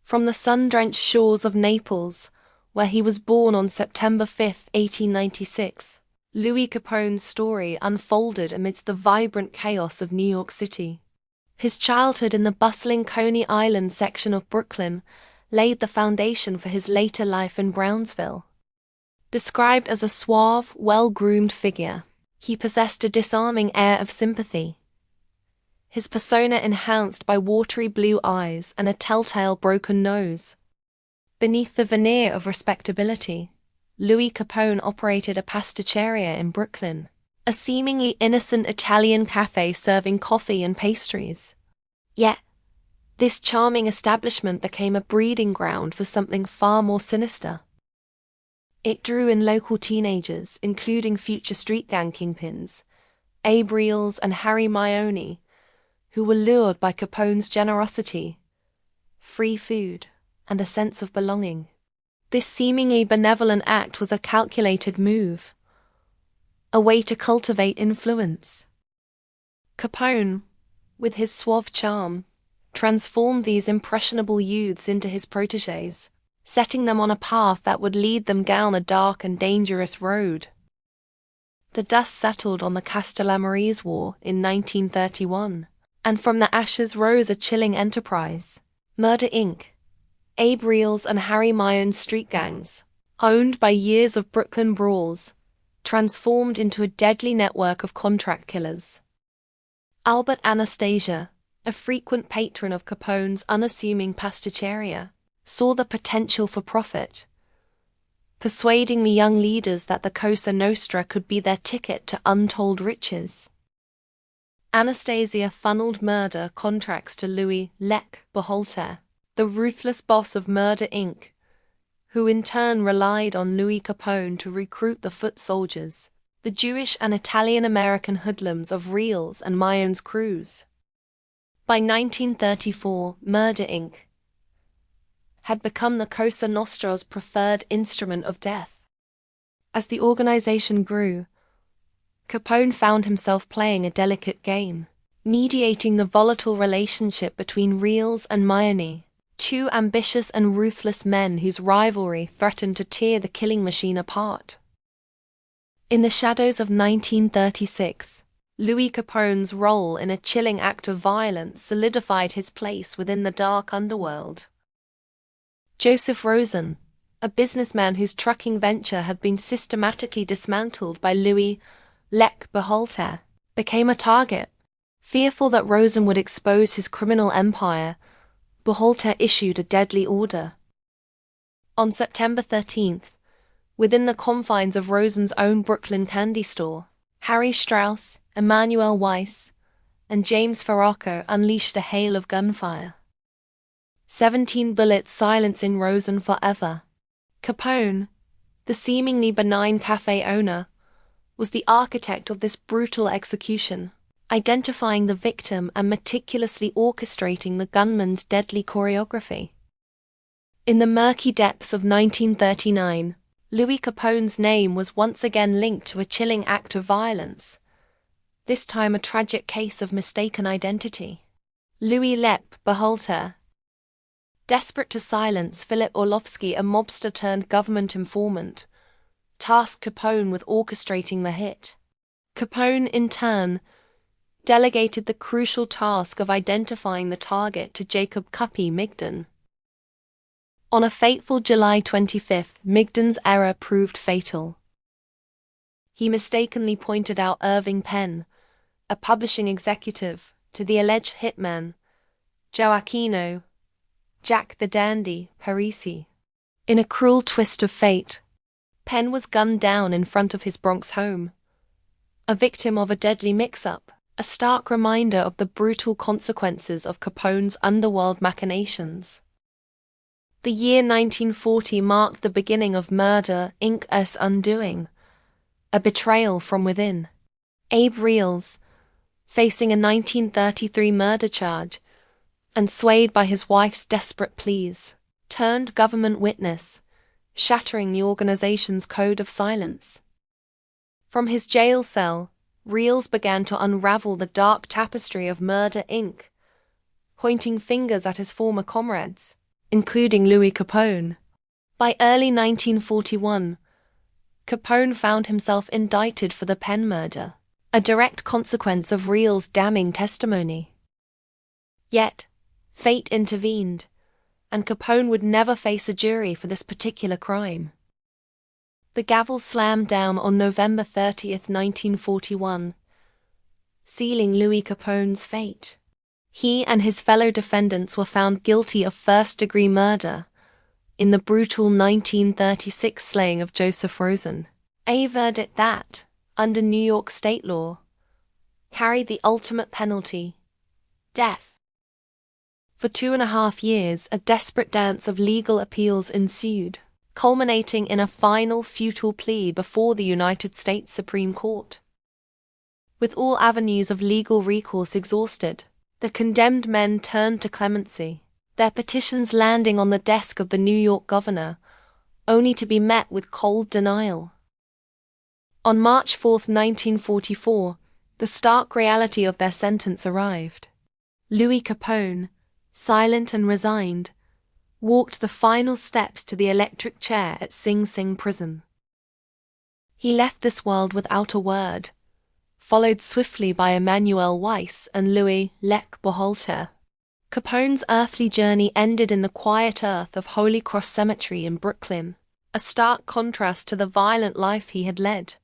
From the sun-drenched shores of Naples, where he was born on September 5, 1896, Louis Capone's story unfolded amidst the vibrant chaos of New York City. His childhood in the bustling Coney Island section of Brooklyn laid the foundation for his later life in Brownsville. Described as a suave, well-groomed figure, he possessed a disarming air of sympathy. His persona enhanced by watery blue eyes and a telltale broken nose. Beneath the veneer of respectability, Louis Capone operated a pasticceria in Brooklyn, a seemingly innocent Italian café serving coffee and pastries. Yet, this charming establishment became a breeding ground for something far more sinister. It drew in local teenagers, including future street gang kingpins, Abe Reels and Harry Maione, who were lured by Capone's generosity, free food, and a sense of belonging. This seemingly benevolent act was a calculated move, a way to cultivate influence. Capone, with his suave charm, transformed these impressionable youths into his protégés, setting them on a path that would lead them down a dark and dangerous road. The dust settled on the Castellammarese War in 1931, and from the ashes rose a chilling enterprise, Murder Inc., Abe Reels and Harry Maione's street gangs, owned by years of Brooklyn brawls, transformed into a deadly network of contract killers. Albert Anastasia, a frequent patron of Capone's unassuming pasticceria, saw the potential for profit, persuading the young leaders that the Cosa Nostra could be their ticket to untold riches. Anastasia funneled murder contracts to Louis "Lec" Berhalter, the ruthless boss of Murder Inc., who in turn relied on Louis Capone to recruit the foot soldiers, the Jewish and Italian-American hoodlums of Reels and Maione's crews. By 1934, Murder Inc. had become the Cosa Nostra's preferred instrument of death. As the organization grew, Capone found himself playing a delicate game, mediating the volatile relationship between Reels and Maione, two ambitious and ruthless men whose rivalry threatened to tear the killing machine apart. In the shadows of 1936, Louis Capone's role in a chilling act of violence solidified his place within the dark underworld. Joseph Rosen, a businessman whose trucking venture had been systematically dismantled by Louis "Lec" Berhalter, became a target. Fearful that Rosen would expose his criminal empire, Berhalter issued a deadly order. On September 13th, within the confines of Rosen's own Brooklyn candy store, Harry Strauss, Emmanuel Weiss, and James Farraco unleashed a hail of gunfire. 17 bullets silencing Rosen forever. Capone, the seemingly benign cafe owner, was the architect of this brutal execution, identifying the victim and meticulously orchestrating the gunman's deadly choreography. In the murky depths of 1939, Louis Capone's name was once again linked to a chilling act of violence, this time a tragic case of mistaken identity. Louis "Lec" Berhalter. Desperate to silence Philip Orlovsky, a mobster-turned-government informant, tasked Capone with orchestrating the hit. Capone, in turn, delegated the crucial task of identifying the target to Jacob "Cuppy" Migden. On a fateful July 25th, Migden's error proved fatal. He mistakenly pointed out Irving Penn, a publishing executive, to the alleged hitman, Gioacchino "Jack the Dandy" Parisi. In a cruel twist of fate, Penn was gunned down in front of his Bronx home, a victim of a deadly mix-up, a stark reminder of the brutal consequences of Capone's underworld machinations. The year 1940 marked the beginning of Murder Inc.'s undoing, a betrayal from within. Abe Reels, facing a 1933 murder charge, and swayed by his wife's desperate pleas, turned government witness, shattering the organization's code of silence. From his jail cell, Reels began to unravel the dark tapestry of Murder Inc., pointing fingers at his former comrades, including Louis Capone. By early 1941, Capone found himself indicted for the pen murder, a direct consequence of Real's damning testimony. Yet, fate intervened, and Capone would never face a jury for this particular crime. The gavel slammed down on November 30th, 1941, sealing Louis Capone's fate. He and his fellow defendants were found guilty of first-degree murder in the brutal 1936 slaying of Joseph Rosen, a verdict that, under New York state law, carried the ultimate penalty, death. For 2.5 years, a desperate dance of legal appeals ensued, culminating in a final futile plea before the United States Supreme Court. With all avenues of legal recourse exhausted, the condemned men turned to clemency, their petitions landing on the desk of the New York governor, only to be met with cold denial. On March 4, 1944, the stark reality of their sentence arrived. Louis Capone, silent and resigned, walked the final steps to the electric chair at Sing Sing prison. He left this world without a word, followed swiftly by Emmanuel Weiss and Louis Lech Boholter. Capone's earthly journey ended in the quiet earth of Holy Cross Cemetery in Brooklyn, a stark contrast to the violent life he had led.